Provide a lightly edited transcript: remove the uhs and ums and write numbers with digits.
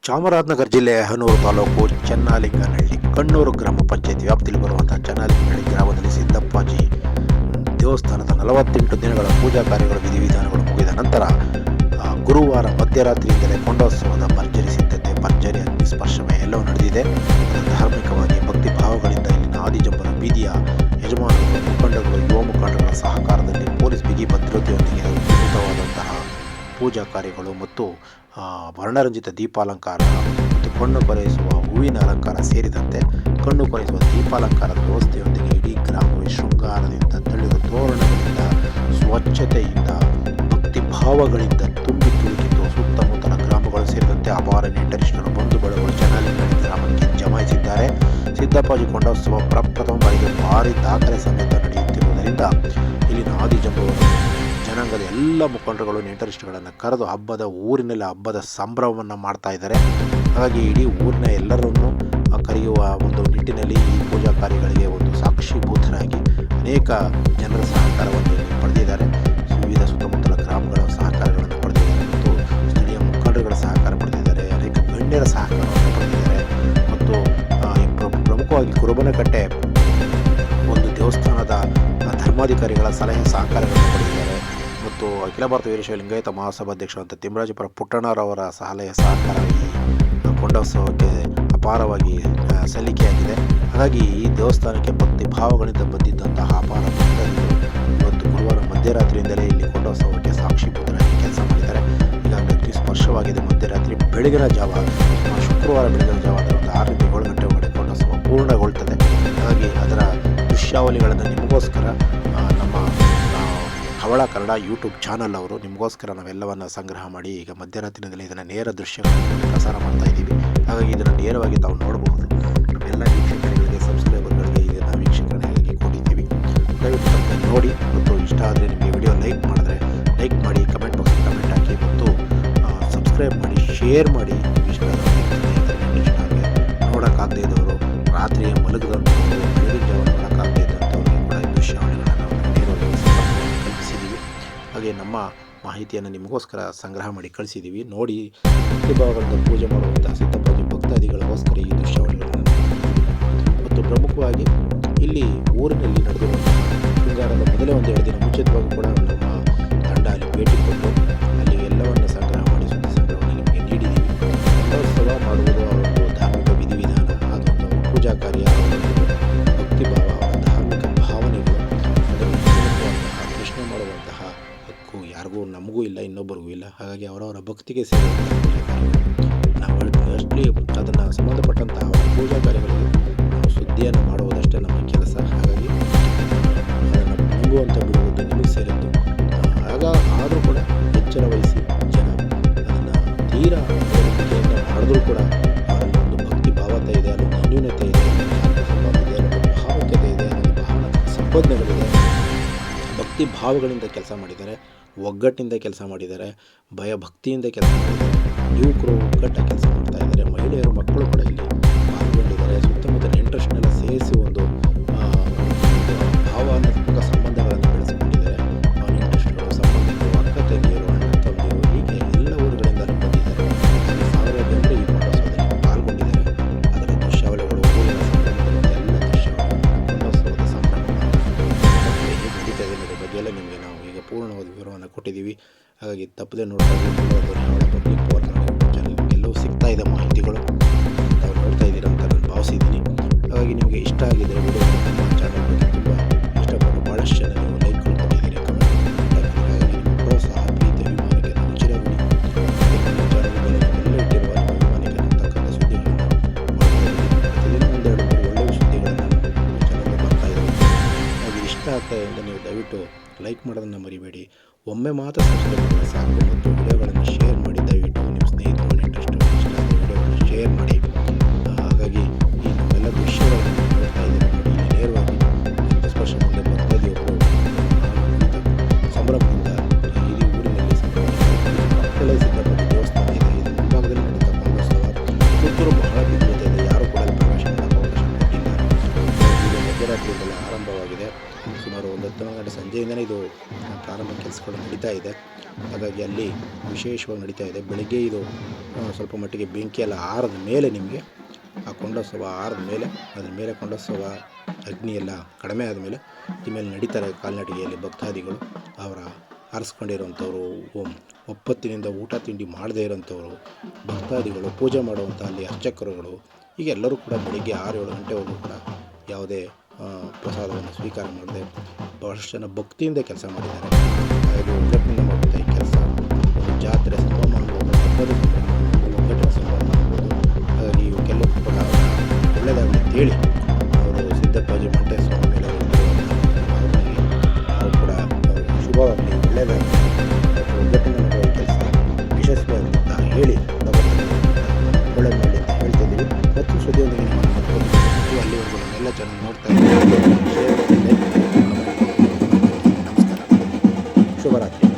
ಚಾಮರಾಜನಗರ ಜಿಲ್ಲೆಯ ಹನೂರು ತಾಲೂಕು ಚೆನ್ನಲಿಂಗನಹಳ್ಳಿ ಕಣ್ಣೂರು ಗ್ರಾಮ ಪಂಚಾಯತ್ ವ್ಯಾಪ್ತಿಯಲ್ಲಿ ಬರುವಂತಹ ಚೆನ್ನಲಿಂಗನಹಳ್ಳಿ ಗ್ರಾಮದಲ್ಲಿ ಸಿದ್ದಪ್ಪಾಜಿ ದೇವಸ್ಥಾನದ 48 ದಿನಗಳ ಪೂಜಾ ಕಾರ್ಯಗಳು ವಿಧಿವಿಧಾನಗಳು ಮುಗಿದ ನಂತರ ಗುರುವಾರ ಮಧ್ಯರಾತ್ರಿಯಿಂದಲೇ ಕೊಂಡೋತ್ಸವದ ಭರ್ಜರಿ ಸಿದ್ಧತೆ, ಭರ್ಜರಿ ಅಗ್ನಿ ಸ್ಪರ್ಶಮಯ ಎಲ್ಲವೂ ನಡೆದಿದೆ. ಧಾರ್ಮಿಕವಾಗಿ ಭಕ್ತಿ ಭಾವಗಳಿಂದ ಇಲ್ಲಿನ ಆದಿಜಂಬರ ಬೀದಿಯ ಯಜಮಾನರು, ಮುಖಂಡಗಳು, ಯುವ ಮುಖಂಡಗಳ ಸಹಕಾರದಲ್ಲಿ ಪೊಲೀಸ್ ಬಿಗಿ ಭದ್ರತೆಯೊಂದಿಗೆ ಅದ್ಭುತವಾದಂತಹ ಪೂಜಾ ಕಾರ್ಯಗಳು ಮತ್ತು ವರ್ಣರಂಜಿತ ದೀಪಾಲಂಕಾರ ಮತ್ತು ಕಣ್ಣು ಕೊರೆಯಿಸುವ ಹೂವಿನ ಅಲಂಕಾರ ಸೇರಿದಂತೆ ಕಣ್ಣು ಕೊರೆಯಿಸುವ ದೀಪಾಲಂಕಾರದ ವ್ಯವಸ್ಥೆಯೊಂದಿಗೆ ಇಡೀ ಗ್ರಾಮವೇ ಶೃಂಗಾರದಿಂದ, ತಳಿದ ತೋರಣಗಳಿಂದ, ಸ್ವಚ್ಛತೆಯಿಂದ, ಭಕ್ತಿ ಭಾವಗಳಿಂದ ತುಂಬಿ ತುಳುಕಿತು. ಸುತ್ತಮುತ್ತಲ ಗ್ರಾಮಗಳು ಸೇರಿದಂತೆ ಅಪಾರ ನೆಂಟರಿಷ್ಟರು, ಬಂಧು ಬಳಗಗಳು ಚೆನ್ನಲಿಂಗನಹಳ್ಳಿ ಗ್ರಾಮಕ್ಕೆ ಜಮಾಯಿಸಿದ್ದಾರೆ. ಸಿದ್ದಪ್ಪಾಜಿ ಕೊಂಡೋತ್ಸವ ಪ್ರಪ್ರಥಮ ಬಾರಿಗೆ ಭಾರಿ ದಾಖಲೆ ಸಮೇತ ನಡೆಯುತ್ತಿರುವುದರಿಂದ ಇಲ್ಲಿನ ಆದಿಜಂಬವರು ಜನಾಂಗದ ಎಲ್ಲ ಮುಖಂಡರುಗಳು ನೆಂಟರಿಷ್ಟಗಳನ್ನು ಕರೆದು ಊರಿನಲ್ಲಿ ಹಬ್ಬದ ಸಂಭ್ರಮವನ್ನು ಮಾಡ್ತಾ ಇದ್ದಾರೆ. ಹಾಗಾಗಿ ಇಡೀ ಊರಿನ ಎಲ್ಲರನ್ನು ಕರೆಯುವ ಒಂದು ನಿಟ್ಟಿನಲ್ಲಿ ಈ ಪೂಜಾ ಕಾರ್ಯಗಳಿಗೆ ಒಂದು ಸಾಕ್ಷೀಭೂತರಾಗಿ ಅನೇಕ ಜನರ ಸಹಕಾರವನ್ನು ಪಡೆದಿದ್ದಾರೆ. ವಿವಿಧ ಸುತ್ತಮುತ್ತಲ ಗ್ರಾಮಗಳ ಸಹಕಾರಗಳನ್ನು ಪಡೆದಿದ್ದಾರೆ ಮತ್ತು ಸ್ಥಳೀಯ ಮುಖಂಡರುಗಳ ಸಹಕಾರ ಪಡೆದಿದ್ದಾರೆ. ಅನೇಕ ಗಣ್ಯರ ಸಹಕಾರವನ್ನು ಪಡೆದಿದ್ದಾರೆ ಮತ್ತು ಪ್ರಮುಖವಾಗಿ ಕುರುಬನಕಟ್ಟೆ ಒಂದು ದೇವಸ್ಥಾನದ ಧರ್ಮಾಧಿಕಾರಿಗಳ ಸಲಹೆ ಸಹಕಾರಗಳನ್ನು ಪಡೆದಿದ್ದಾರೆ ಮತ್ತು ಅಖಿಲ ಭಾರತ ವೀರಶೈವ ಲಿಂಗಾಯತ ಮಹಾಸಭಾಧ್ಯಕ್ಷರಂತ ತಿಮ್ಮರಾಜಪುರ ಪುಟ್ಟಣ್ಣರವರ ಸಲಹೆ ಸಹಕಾರ ಈ ಕೊಂಡೋತ್ಸವಕ್ಕೆ ಅಪಾರವಾಗಿ ಸಲ್ಲಿಕೆಯಾಗಿದೆ. ಹಾಗಾಗಿ ಈ ದೇವಸ್ಥಾನಕ್ಕೆ ಭಕ್ತಿ ಭಾವಗಳಿಂದ ಬಂದಿದ್ದಂತಹ ಅಪಾರ ಭಕ್ತರು ಇವತ್ತು ಗುರುವಾರ ಮಧ್ಯರಾತ್ರಿಯಿಂದಲೇ ಇಲ್ಲಿ ಕೊಂಡೋತ್ಸವಕ್ಕೆ ಸಾಕ್ಷೀಭೂತರಾಗಿ ಕೆಲಸ ಮಾಡಿದ್ದಾರೆ. ಈಗಾಗಲೇ ಅಗ್ನಿ ಸ್ಪರ್ಶವಾಗಿದೆ. ಮಧ್ಯರಾತ್ರಿ ಬೆಳಗಿನ ಜಾವ ಶುಕ್ರವಾರ ಬೆಳಗಿನ ಜಾವ 6 ರಿಂದ 7 ಗಂಟೆ ಒಳಗಡೆ ಕೊಂಡೋತ್ಸವ ಪೂರ್ಣಗೊಳ್ತದೆ. ಹಾಗಾಗಿ ಅದರ ದೃಶ್ಯಾವಳಿಗಳನ್ನು ನಿಮಗೋಸ್ಕರ ನಮ್ಮ ಹವಳ ಕನ್ನಡ ಯೂಟ್ಯೂಬ್ ಚಾನಲ್ ಅವರು ನಿಮಗೋಸ್ಕರ ನಾವೆಲ್ಲವನ್ನು ಸಂಗ್ರಹ ಮಾಡಿ ಈಗ ಮಧ್ಯರಾತ್ರಿಯಿಂದಲೇ ಇದನ್ನು ನೇರ ದೃಶ್ಯಗಳನ್ನು ಪ್ರಸಾರ ಮಾಡ್ತಾ ಇದ್ದೀವಿ. ಹಾಗಾಗಿ ಇದನ್ನು ನೇರವಾಗಿ ತಾವು ನೋಡಬಹುದು. ನಮ್ಮೆಲ್ಲ ವೀಕ್ಷಕರಿಗೆ, ಸಬ್ಸ್ಕ್ರೈಬರ್ಗಳಿಗೆ ಇದನ್ನು ವೀಕ್ಷಕರಿಗೆ ಕೊಟ್ಟಿದ್ದೀವಿ. ದಯವಿಟ್ಟು ನೋಡಿ ಮತ್ತು ಇಷ್ಟ ಆದರೆ ನಿಮಗೆ ವಿಡಿಯೋ ಲೈಕ್ ಮಾಡಿದ್ರೆ ಲೈಕ್ ಮಾಡಿ, ಕಮೆಂಟ್ ಬಾಕ್ಸ್ ಕಮೆಂಟ್ ಹಾಕಿ ಮತ್ತು ಸಬ್ಸ್ಕ್ರೈಬ್ ಮಾಡಿ, ಶೇರ್ ಮಾಡಿ. ಇಷ್ಟ ನೋಡೋಕ್ಕಾಗದೇ ಇದ್ದವರು, ರಾತ್ರಿಯ ಮಲಗದಂಥವರು, ಬೆಳಗಿನ ಜಾವ ನೋಡೋಕ್ಕಾಗದೇ ಇದ್ದಂಥವ್ರಿಗೆ ಕೂಡ ಈ ದೃಶ್ಯಾವಳಿಗಳನ್ನು ನಾವು ನೇರವಾಗಿ ಕಲ್ಪಿಸಿದ್ದೀವಿ. ಹಾಗೆ ನಮ್ಮ ಮಾಹಿತಿಯನ್ನು ನಿಮಗೋಸ್ಕರ ಸಂಗ್ರಹ ಮಾಡಿ ಕಳಿಸಿದ್ದೀವಿ. ನೋಡಿ, ಭಕ್ತಿಭಾವಗಳಿಂದ ಪೂಜೆ ಮಾಡುವಂಥ ಸಿದ್ದಪ್ಪಾಜಿ ಭಕ್ತಾದಿಗಳಿಗೋಸ್ಕರ ಈ ದೃಶ್ಯಾವಳಿಗಳನ್ನು ಮತ್ತು ಪ್ರಮುಖವಾಗಿ ಇಲ್ಲಿ ಊರಿನಲ್ಲಿ ನಡೆದಿರುವಂತಹ ಶೃಂಗಾರದ ಮೊದಲೇ 1-2 ದಿನ ಮುಂಚಿತವಾಗಿ ಕೂಡ ನಮ್ಮ ತಂಡ ಅಲ್ಲಿ ಭೇಟಿ ಕೊಟ್ಟು ಅಲ್ಲಿ ಎಲ್ಲವನ್ನು ಸಂಗ್ರಹ ಮಾಡಿ ಸುದ್ದಿ ಸಂಗ್ರಹವನ್ನು ನಿಮಗೆ ನೀಡಿದ್ದೀವಿ. ಕೊಂಡೋತ್ಸವ ಮಾಡುವುದು ಅವರೊಂದು ಧಾರ್ಮಿಕ ವಿಧಿವಿಧಾನ, ಅದೊಂದು ಪೂಜಾ ಕಾರ್ಯ, ಭಕ್ತಿಭಾವ, ಅವರ ಧಾರ್ಮಿಕ ಭಾವನೆಗಳು, ಅದನ್ನು ಪ್ರಶ್ನೆ ಮಾಡುವಂತಹ ಹಕ್ಕು ಯಾರಿಗೂ, ನಮಗೂ ಇಲ್ಲ, ಇನ್ನೊಬ್ಬರಿಗೂ ಇಲ್ಲ. ಹಾಗಾಗಿ ಅವರವರ ಭಕ್ತಿಗೆ ಸೇರಿದಂತಹ ಪೂಜಾ ಕಾರ್ಯಗಳು ನಾವು ಅಷ್ಟೇ ಅದನ್ನು ಸಂಬಂಧಪಟ್ಟಂತಹ ಪೂಜಾ ಕಾರ್ಯಗಳಿಗೆ ನಾವು ಸುದ್ದಿಯನ್ನು ಮಾಡುವುದಷ್ಟೇ ನಮ್ಮ ಕೆಲಸ. ಹಾಗಾಗಿ ಅದನ್ನು ನಂಬುವಂಥ ಬಿಡುವುದು ನಿಮಗೆ ಸೇರಿದ್ದು. ಆದರೂ ಕೂಡ ಎಚ್ಚರ ವಹಿಸಿ ಜನ ಅದನ್ನು ತೀರಾ ನಂಬಿಕೆಯಿಂದ ಮಾಡಿದ್ರೂ ಕೂಡ ಅವರಲ್ಲಿ ಒಂದು ಭಕ್ತಿ ಭಾವತೆ ಇದೆ, ಅಲ್ಲೊಂದು ಅನ್ಯೂನ್ಯತೆ ಇದೆ, ಸಂಬಂಧ ಇದೆ, ಅಲ್ಲೊಂದು ಭಾವಕತೆ ಇದೆ, ಅಲ್ಲೊಂದು ಭಾವನಾ ಸಂಬಂಧಗಳಿದೆ. ಭಕ್ತಿ ಭಾವಗಳಿಂದ ಕೆಲಸ ಮಾಡಿದ್ದಾರೆ, ಒಗ್ಗಟ್ಟಿನಿಂದ ಕೆಲಸ ಮಾಡಿದ್ದಾರೆ, ಭಯಭಕ್ತಿಯಿಂದ ಕೆಲಸ ಮಾಡಿದ್ದಾರೆ. ಯುವಕರು ಒಗ್ಗಟ್ಟಾಗಿ ಕೆಲಸ ಮಾಡ್ತಾ ಇದ್ದಾರೆ, ಮಹಿಳೆಯರು, ಮಕ್ಕಳು ಕೂಡ ಇಲ್ಲಿ ಪಾಲ್ಗೊಂಡಿದ್ದಾರೆ. ಸುತ್ತಮುತ್ತ ನೆಂಟರಷ್ಟನ್ನೆಲ್ಲ ಸೇರಿಸಿ ಒಂದು ಭಾವನಾತ್ಮಕ ಸಂಬಂಧಗಳನ್ನು ಬೆಳೆಸಿಕೊಂಡಿದ್ದಾರೆ. ನೆಂಟರಷ್ಟುಗಳು, ಸಂಬಂಧಿಕರು, ಅಕ್ಕ ತಂಗಿಯರು, ಅಣ್ಣ ತಮ್ಮದಿರು, ಹೀಗೆ ಎಲ್ಲ ಊರುಗಳಿಂದ ಬಂದಿದ್ದಾರೆ. ಸಾವಿರ ಜನರು ಈ ಕೊಂಡೋತ್ಸವದಲ್ಲಿ ಪಾಲ್ಗೊಂಡಿದ್ದಾರೆ. ಅದರ ದೃಶ್ಯಾವಳಿಗಳು, ಊರಿನ ಸಂಭ್ರಮದ ಎಲ್ಲ ದೃಶ್ಯಾವಳಿಗಳು, ಕೊಂಡೋತ್ಸವದ ಸಂಭ್ರಮ ಹೇಗೆ ನಡೀತಾ ಇದೆ ಅನ್ನೋದ್ರ ಬಗ್ಗೆ ಎಲ್ಲ ನಿಮಗೆ ನಾವು ಈಗ ಪೂರ್ಣವಾದ ವಿವರವನ್ನು ಕೊಟ್ಟಿದ್ದೀವಿ. ಹಾಗಾಗಿ ತಪ್ಪದೆ ನೋಡ್ತಾ ಹವಳ public power Kannada YouTube channel ನಿಮಗೆಲ್ಲವೂ ಸಿಗ್ತಾ ಇದೆ ಮಾಹಿತಿಗಳು. ತಾವು ನೋಡ್ತಾ ಇದ್ದೀರಾ ಅಂತ ನಾನು ಭಾವಿಸಿದ್ದೀನಿ. ಹಾಗಾಗಿ ನಿಮಗೆ ಇಷ್ಟ ಆಗಿದೆ ವಿಡಿಯೋ, ನಮ್ಮ ಚಾನಲ್ ಬಗ್ಗೆ ತುಂಬ ಇಷ್ಟಪಟ್ಟು ಭಾಳಷ್ಟು ಜನ ನೀವು ಲೈಕ್ ಕೊಟ್ಟಿದ್ದೀರಿ, ಕಮೆಂಟ್ ಹಾಕಿದ್ದೀರಿ. ಹಾಗಾಗಿ ನಿಮ್ಮ ಪ್ರೋತ್ಸಾಹ, ಪ್ರೀತಿ, ಅಭಿಮಾನಕ್ಕೆ ನಾವು ಚಿರಋಣಿ. ನಮ್ಮ ಚಾನಲ್ ಮೇಲೆ ಎಲ್ಲ ಇಟ್ಟಿರುವ ನಿಮ್ಮ ಅಭಿಮಾನಕ್ಕೆ ಅಂತಕ್ಕಂಥ ಸುದ್ದಿಗಳನ್ನು ಪ್ರತಿದಿನ 1-2-3 ಒಳ್ಳೆಯ ಸುದ್ದಿಗಳನ್ನು ನಮ್ಮ ಚಾನಲ್ಗೆ ಬರ್ತಾ ಇದ್ದೀವಿ. ಹಾಗೆ ಇಷ್ಟ ಆಗ್ತಾ ಇದೆ ನೀವು ದಯವಿಟ್ಟು ಲೈಕ್ ಮಾಡೋದನ್ನು ಮರಿಬೇಡಿ. ಒಮ್ಮೆ ಮಾತ್ರ ಸಬ್ಸ್ಕ್ರೈಬ್ ಮಾಡಿದ್ರೆ ಸಾಕು ಮತ್ತು ವಿಡಿಯೋಗಳನ್ನು ಶೇರ್ ಮಾಡಿ. ದಯವಿಟ್ಟು ನಿಮ್ಮ ಸ್ನೇಹಿತರು, ಇಂಟ್ರೆಸ್ಟ್ ಇಷ್ಟ ಆದ ವಿಡಿಯೋಗಳನ್ನು ಶೇರ್ ಮಾಡಿ. ಹಾಗಾಗಿ ಈ ನಮ್ಮೆಲ್ಲ ದೃಶ್ಯಗಳನ್ನು ನೋಡ್ತಾ ಇದ್ದೀವಿ. ನೋಡಿ, ಇಲ್ಲಿ ನೇರವಾಗಿ ಸ್ಪರ್ಶ ಮುಂದೆ ಭಕ್ತಾದಿಯೊಬ್ಬರು ಸಂಭ್ರಮದಿಂದ ಇಡೀ ಊರಿನಲ್ಲಿ ಪಕ್ಕದಲ್ಲೇ ಸಿದ್ದಪ್ಪಾಜಿ ದೇವಸ್ಥಾನ ಇದೆ. ಇದು ಮುಂಭಾಗದಲ್ಲಿ ನಡೀತಾ ಕೊಂಡೋತ್ಸವ. ಸುತ್ತೂರು ಬಹಳ ಬಿದ್ದತೆ ಇದೆ, ಯಾರು ಕೂಡ ಅಲ್ಲಿ ಪ್ರವೇಶ ಮಾಡೋಕ್ಕೆ ಅವಕಾಶ ಕೊಟ್ಟಿಲ್ಲ. ಈಗ ಮಧ್ಯರಾತ್ರಿ ಇಲ್ಲೆಲ್ಲ ಆರಂಭವಾಗಿದೆ. ಸುಮಾರು ಒಂದು 10 ಗಂಟೆ ಸಂಜೆಯಿಂದಲೇ ಇದು ಪ್ರಾರಂಭ ಕೆಲಸಗಳು ನಡೀತಾ ಇದೆ. ಹಾಗಾಗಿ ಅಲ್ಲಿ ವಿಶೇಷವಾಗಿ ನಡೀತಾ ಇದೆ. ಬೆಳಗ್ಗೆ ಇದು ಸ್ವಲ್ಪ ಮಟ್ಟಿಗೆ ಬೆಂಕಿ ಎಲ್ಲ ಆರಿದ ಮೇಲೆ ನಿಮಗೆ ಆ ಕೊಂಡೋತ್ಸವ ಆರಿದ ಮೇಲೆ ಅದ್ರ ಮೇಲೆ ಕೊಂಡೋತ್ಸವ ಅಗ್ನಿ ಎಲ್ಲ ಕಡಿಮೆ ಆದಮೇಲೆ ಇಮೇಲೆ ನಡೀತಾರೆ ಕಾಲ್ನಡಿಗೆಯಲ್ಲಿ ಭಕ್ತಾದಿಗಳು. ಅವರ ಆರಿಸ್ಕೊಂಡಿರೋಂಥವ್ರು, ಒಪ್ಪತ್ತಿನಿಂದ ಊಟ ತಿಂಡಿ ಮಾಡದೇ ಇರೋಂಥವ್ರು ಭಕ್ತಾದಿಗಳು, ಪೂಜೆ ಮಾಡುವಂಥ ಅಲ್ಲಿ ಅರ್ಚಕರುಗಳು, ಈಗ ಎಲ್ಲರೂ ಕೂಡ ಬೆಳಿಗ್ಗೆ 6-7 ಗಂಟೆವರೆಗೂ ಕೂಡ ಯಾವುದೇ ಪ್ರಸಾದವನ್ನು ಸ್ವೀಕಾರ ಮಾಡದೆ ಬಹಳಷ್ಟು ಜನ ಭಕ್ತಿಯಿಂದ ಕೆಲಸ ಮಾಡಿದ್ದಾರೆ. ಇದು ಒಗ್ಗಟ್ಟಿನಿಂದ ಮಾಡುವಂಥ ಈ ಕೆಲಸ ಒಂದು ಜಾತ್ರೆ ಸಂಭ್ರಮ ಅನ್ಬೋದು, ಹಬ್ಬದ ಸಂಭ್ರಮ ಅನ್ಬೋದು, ಒಗ್ಗಟ್ಟಿನ ಸಂಭ್ರಮ ಅನ್ಬೋದು. ಹಾಗಾಗಿ ಇವಕ್ಕೆಲ್ಲೂ ಕೂಡ ಒಳ್ಳೆಯದಾಗಲಿ ಅಂತೇಳಿ ಅವರು ಸಿದ್ದಪ್ಪಾಜಿ ಮಂಟೇಸ್ವಾಮಿ ಮೇಲೆ ನಾವು ಕೂಡ ಶುಭವಾಗಲಿ, ಒಳ್ಳೆಯದಾಗಲಿ, ಒಗ್ಗಟ್ಟಿನ ಮಾಡುವ ಕೆಲಸ ಯಶಸ್ವಿಯಾಗಲಿ ಅಂತ ಹೇಳಿ ಒಳ್ಳೆಯದು ಮಾಡಲಿ ಅಂತ ಹೇಳ್ತಿದ್ದೀವಿ. ಮತ್ತು ಸುದ್ದಿಯೊಂದಿಗೆ ಅಲ್ಲಿವರೆಗೂ ನಮ್ಮೆಲ್ಲ ಚಾನಲ್ ನೋಡ್ತಾ ಇದ್ದೀವಿ. ನಮಸ್ಕಾರ, ಶುಭರಾತ್ರಿ.